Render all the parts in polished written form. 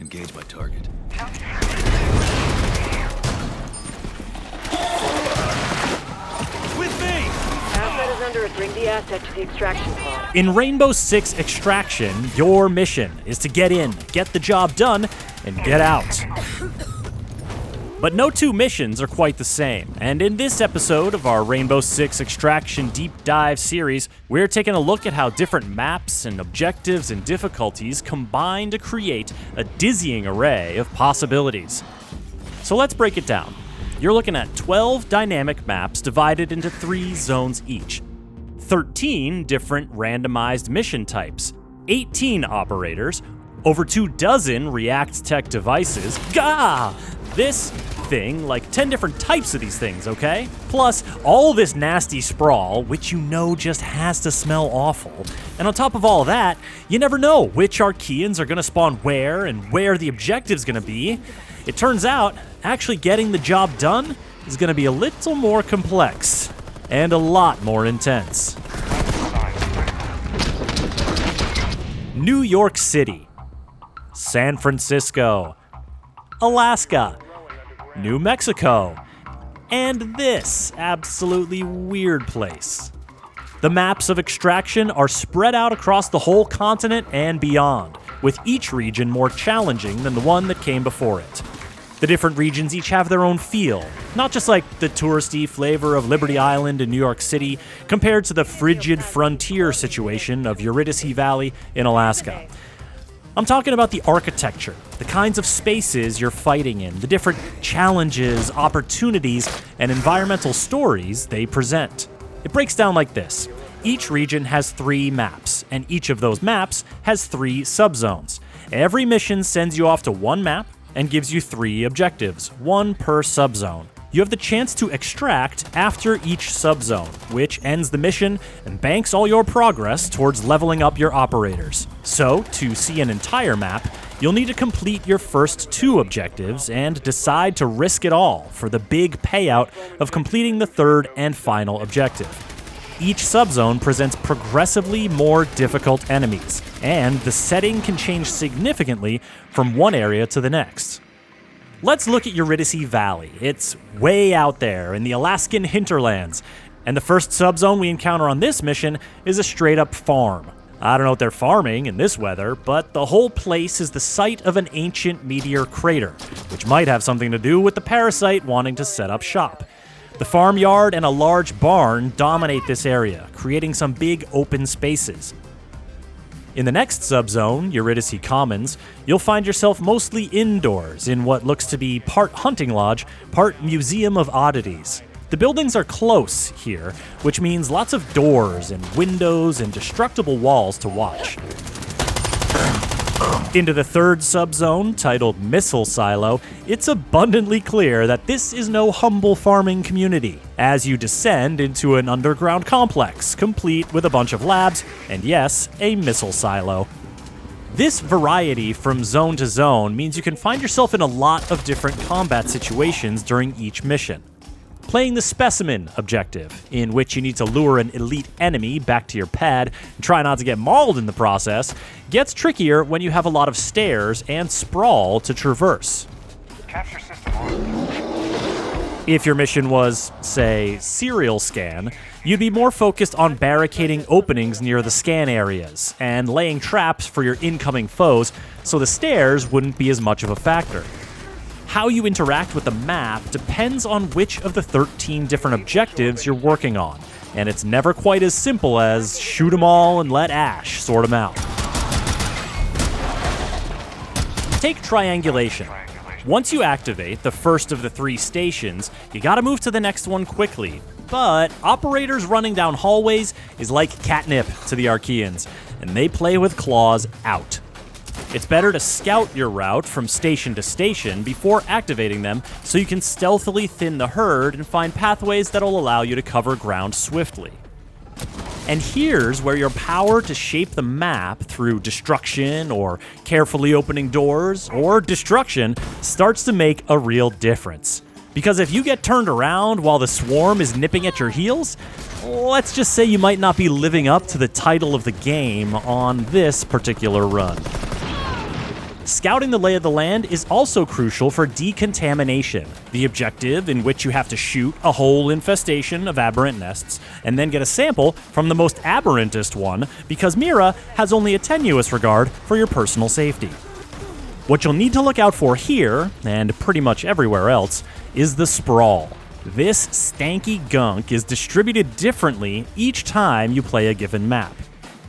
Engage my target. With me! Asset is under it. Bring the asset to the extraction pod. In Rainbow Six Extraction, your mission is to get in, get the job done, and get out. But no two missions are quite the same, and in this episode of our Rainbow Six Extraction Deep Dive series, we're taking a look at how different maps and objectives and difficulties combine to create a dizzying array of possibilities. So let's break it down. You're looking at 12 dynamic maps divided into 3 zones each, 13 different randomized mission types, 18 operators, over 24 React Tech devices, this thing, like 10 different types of these things, okay? Plus, all this nasty sprawl, which you know just has to smell awful. And on top of all that, you never know which Archeans are gonna spawn where and where the objective's gonna be. It turns out, actually getting the job done is gonna be a little more complex and a lot more intense. New York City, San Francisco, Alaska, New Mexico, and this absolutely weird place. The maps of Extraction are spread out across the whole continent and beyond, with each region more challenging than the one that came before it. The different regions each have their own feel, not just like the touristy flavor of Liberty Island in New York City compared to the frigid frontier situation of Eurydice Valley in Alaska. I'm talking about the architecture, the kinds of spaces you're fighting in, the different challenges, opportunities, and environmental stories they present. It breaks down like this. Each region has 3 maps, and each of those maps has 3 subzones. Every mission sends you off to one map and gives you 3 objectives, 1 per subzone. You have the chance to extract after each subzone, which ends the mission and banks all your progress towards leveling up your operators. So, to see an entire map, you'll need to complete your first 2 objectives and decide to risk it all for the big payout of completing the 3rd and final objective. Each subzone presents progressively more difficult enemies, and the setting can change significantly from one area to the next. Let's look at Eurydice Valley. It's way out there in the Alaskan hinterlands, and the first subzone we encounter on this mission is a straight-up farm. I don't know what they're farming in this weather, but the whole place is the site of an ancient meteor crater, which might have something to do with the parasite wanting to set up shop. The farmyard and a large barn dominate this area, creating some big open spaces. In the next subzone, Eurydice Commons, you'll find yourself mostly indoors in what looks to be part hunting lodge, part museum of oddities. The buildings are close here, which means lots of doors and windows and destructible walls to watch. Into the 3rd subzone, titled Missile Silo, it's abundantly clear that this is no humble farming community, as you descend into an underground complex, complete with a bunch of labs, and yes, a missile silo. This variety from zone to zone means you can find yourself in a lot of different combat situations during each mission. Playing the Specimen objective, in which you need to lure an elite enemy back to your pad and try not to get mauled in the process, gets trickier when you have a lot of stairs and sprawl to traverse. Capture system on. If your mission was, say, serial scan, you'd be more focused on barricading openings near the scan areas and laying traps for your incoming foes, so the stairs wouldn't be as much of a factor. How you interact with the map depends on which of the 13 different objectives you're working on, and it's never quite as simple as shoot 'em all and let Ash sort 'em out. Take triangulation. Once you activate the first of the 3 stations, you gotta move to the next one quickly. But operators running down hallways is like catnip to the Archeans, and they play with claws out. It's better to scout your route from station to station before activating them so you can stealthily thin the herd and find pathways that'll allow you to cover ground swiftly. And here's where your power to shape the map through destruction or carefully opening doors or destruction starts to make a real difference. Because if you get turned around while the swarm is nipping at your heels, let's just say you might not be living up to the title of the game on this particular run. Scouting the lay of the land is also crucial for decontamination, the objective in which you have to shoot a whole infestation of aberrant nests and then get a sample from the most aberrantest one, because Mira has only a tenuous regard for your personal safety. What you'll need to look out for here, and pretty much everywhere else, is the sprawl. This stanky gunk is distributed differently each time you play a given map.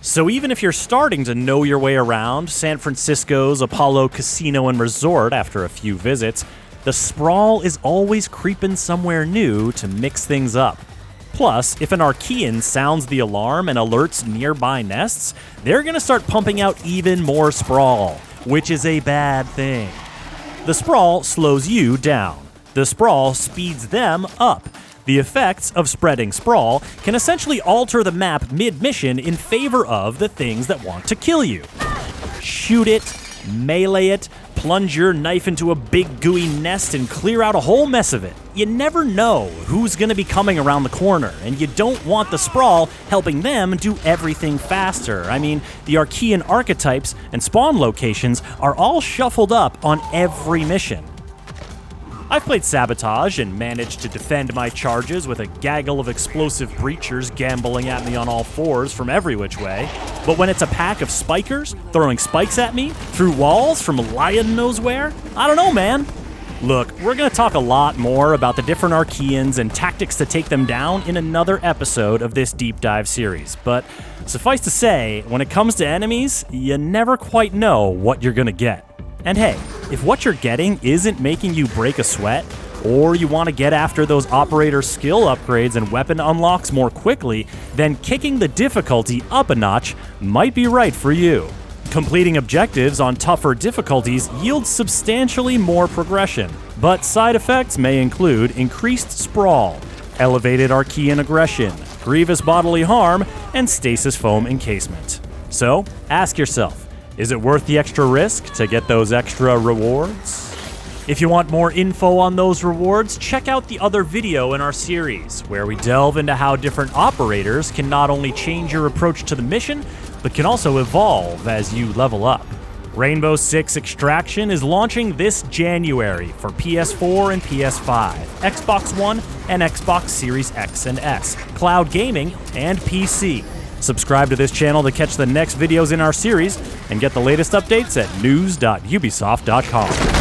So even if you're starting to know your way around San Francisco's Apollo Casino and Resort after a few visits, the sprawl is always creeping somewhere new to mix things up. Plus, if an Archean sounds the alarm and alerts nearby nests, they're gonna start pumping out even more sprawl, which is a bad thing. The sprawl slows you down. The sprawl speeds them up. The effects of spreading sprawl can essentially alter the map mid-mission in favor of the things that want to kill you. Shoot it, melee it, plunge your knife into a big gooey nest and clear out a whole mess of it. You never know who's going to be coming around the corner, and you don't want the sprawl helping them do everything faster. I mean, the Archean archetypes and spawn locations are all shuffled up on every mission. I've played Sabotage and managed to defend my charges with a gaggle of explosive breachers gambling at me on all fours from every which way. But when it's a pack of spikers throwing spikes at me through walls from lion knows where, I don't know, man. Look, we're going to talk a lot more about the different Archeans and tactics to take them down in another episode of this deep dive series. But suffice to say, when it comes to enemies, you never quite know what you're going to get. And hey, if what you're getting isn't making you break a sweat, or you want to get after those operator skill upgrades and weapon unlocks more quickly, then kicking the difficulty up a notch might be right for you. Completing objectives on tougher difficulties yields substantially more progression, but side effects may include increased sprawl, elevated Archean aggression, grievous bodily harm, and stasis foam encasement. So, ask yourself, is it worth the extra risk to get those extra rewards? If you want more info on those rewards, check out the other video in our series, where we delve into how different operators can not only change your approach to the mission, but can also evolve as you level up. Rainbow Six Extraction is launching this January for PS4 and PS5, Xbox One and Xbox Series X and S, cloud gaming, and PC. Subscribe to this channel to catch the next videos in our series and get the latest updates at news.ubisoft.com.